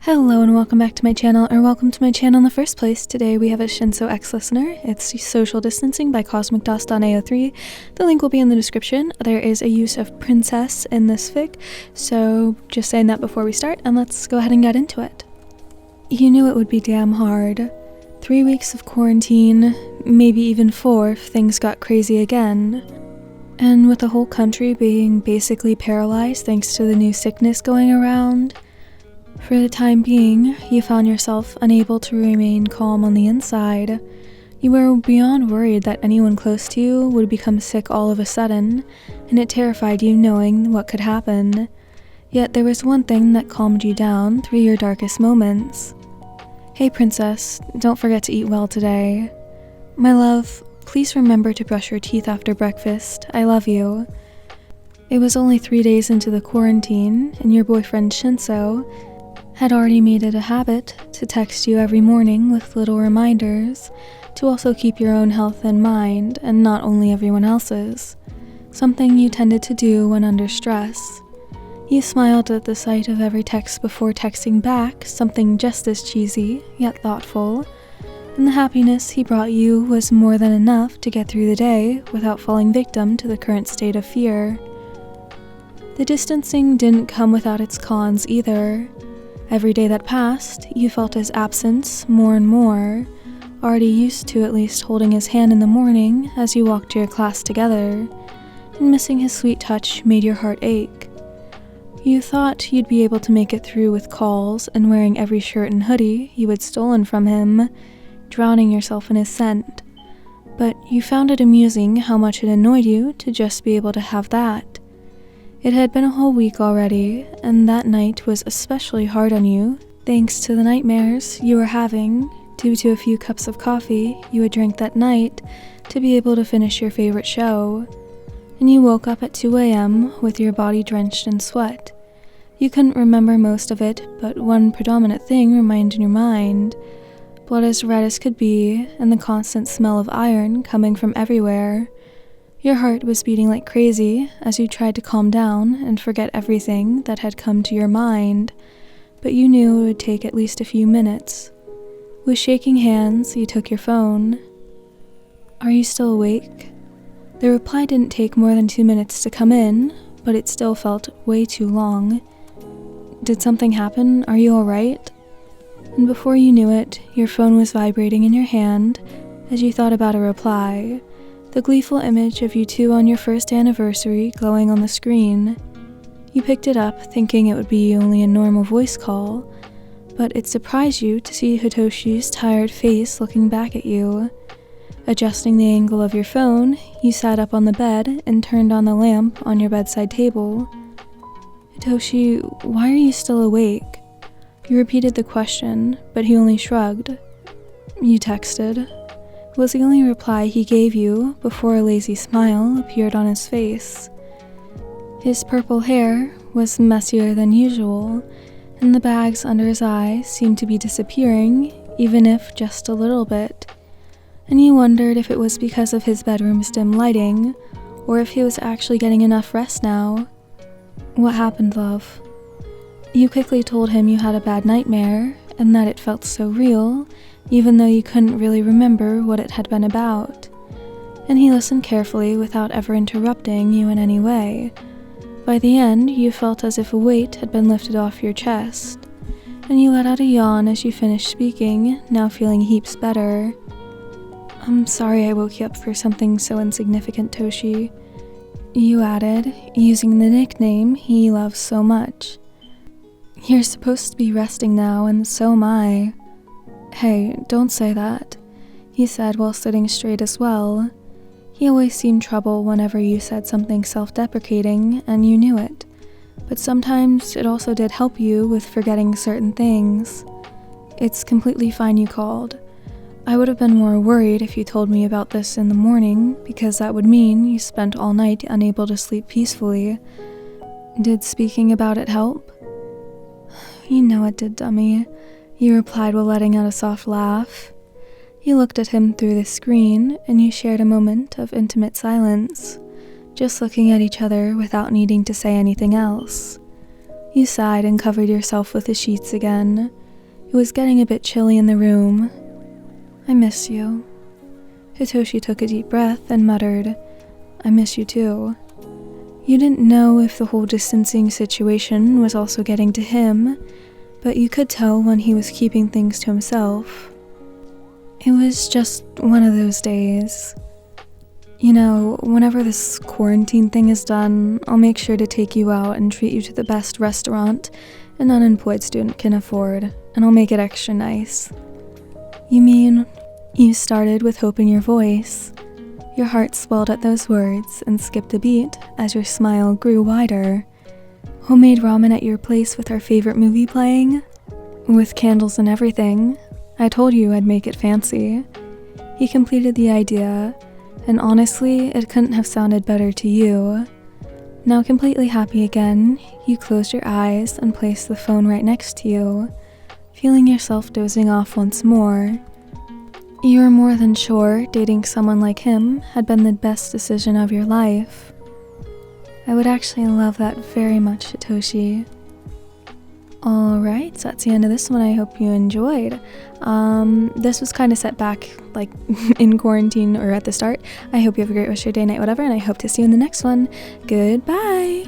Hello and welcome back to my channel, or welcome to my channel in the first place. Today we have a Shinsou X listener. It's Social Distancing by Cosmic Dust on AO3. The link will be in the description. There is a use of princess in this fic, so just saying that before we start, and let's go ahead and get into it. You knew it would be damn hard. 3 weeks of quarantine, maybe even 4 if things got crazy again. And with the whole country being basically paralyzed thanks to the new sickness going around, for the time being, you found yourself unable to remain calm on the inside. You were beyond worried that anyone close to you would become sick all of a sudden, and it terrified you knowing what could happen. Yet there was one thing that calmed you down through your darkest moments. Hey princess, don't forget to eat well today. My love, please remember to brush your teeth after breakfast. I love you. It was only 3 days into the quarantine, and your boyfriend Shinsou had already made it a habit to text you every morning with little reminders to also keep your own health in mind and not only everyone else's, something you tended to do when under stress. You smiled at the sight of every text before texting back something just as cheesy, yet thoughtful, and the happiness he brought you was more than enough to get through the day without falling victim to the current state of fear. The distancing didn't come without its cons either. Every day that passed, you felt his absence more and more, already used to at least holding his hand in the morning as you walked to your class together, and missing his sweet touch made your heart ache. You thought you'd be able to make it through with calls and wearing every shirt and hoodie you had stolen from him, drowning yourself in his scent, but you found it amusing how much it annoyed you to just be able to have that. It had been a whole week already, and that night was especially hard on you, thanks to the nightmares you were having due to a few cups of coffee you had drank that night to be able to finish your favorite show. And you woke up at 2 a.m. with your body drenched in sweat. You couldn't remember most of it, but one predominant thing remained in your mind: blood as red as could be, and the constant smell of iron coming from everywhere. Your heart was beating like crazy as you tried to calm down and forget everything that had come to your mind, but you knew it would take at least a few minutes. With shaking hands, you took your phone. Are you still awake? The reply didn't take more than 2 minutes to come in, but it still felt way too long. Did something happen? Are you alright? And before you knew it, your phone was vibrating in your hand as you thought about a reply. The gleeful image of you two on your first anniversary glowing on the screen. You picked it up thinking it would be only a normal voice call, but it surprised you to see Hitoshi's tired face looking back at you. Adjusting the angle of your phone, you sat up on the bed and turned on the lamp on your bedside table. Hitoshi, why are you still awake? You repeated the question, but he only shrugged. You texted. Was the only reply he gave you before a lazy smile appeared on his face. His purple hair was messier than usual, and the bags under his eyes seemed to be disappearing, even if just a little bit. And you wondered if it was because of his bedroom's dim lighting, or if he was actually getting enough rest now. What happened, love? You quickly told him you had a bad nightmare, and that it felt so real, even though you couldn't really remember what it had been about. And he listened carefully without ever interrupting you in any way. By the end, you felt as if a weight had been lifted off your chest, and you let out a yawn as you finished speaking, now feeling heaps better. I'm sorry I woke you up for something so insignificant, Toshi. You added, using the nickname he loves so much. You're supposed to be resting now, and so am I. Hey, don't say that, he said while sitting straight as well. He always seemed trouble whenever you said something self-deprecating, and you knew it. But sometimes it also did help you with forgetting certain things. It's completely fine you called. I would have been more worried if you told me about this in the morning, because that would mean you spent all night unable to sleep peacefully. Did speaking about it help? You know it did, dummy. You replied while letting out a soft laugh. You looked at him through the screen, and you shared a moment of intimate silence, just looking at each other without needing to say anything else. You sighed and covered yourself with the sheets again. It was getting a bit chilly in the room. I miss you. Hitoshi took a deep breath and muttered, I miss you too. You didn't know if the whole distancing situation was also getting to him, but you could tell when he was keeping things to himself. It was just one of those days. You know, whenever this quarantine thing is done, I'll make sure to take you out and treat you to the best restaurant an unemployed student can afford, and I'll make it extra nice. You mean, you started with hope in your voice. Your heart swelled at those words and skipped a beat as your smile grew wider. Homemade ramen at your place with our favorite movie playing? With candles and everything. I told you I'd make it fancy. He completed the idea, and honestly, it couldn't have sounded better to you. Now completely happy again, you closed your eyes and placed the phone right next to you, feeling yourself dozing off once more. You were more than sure dating someone like him had been the best decision of your life. I would actually love that very much, Hitoshi. Alright, so that's the end of this one. I hope you enjoyed. This was kind of set back, like, in quarantine or at the start. I hope you have a great rest of your day, night, whatever, and I hope to see you in the next one. Goodbye!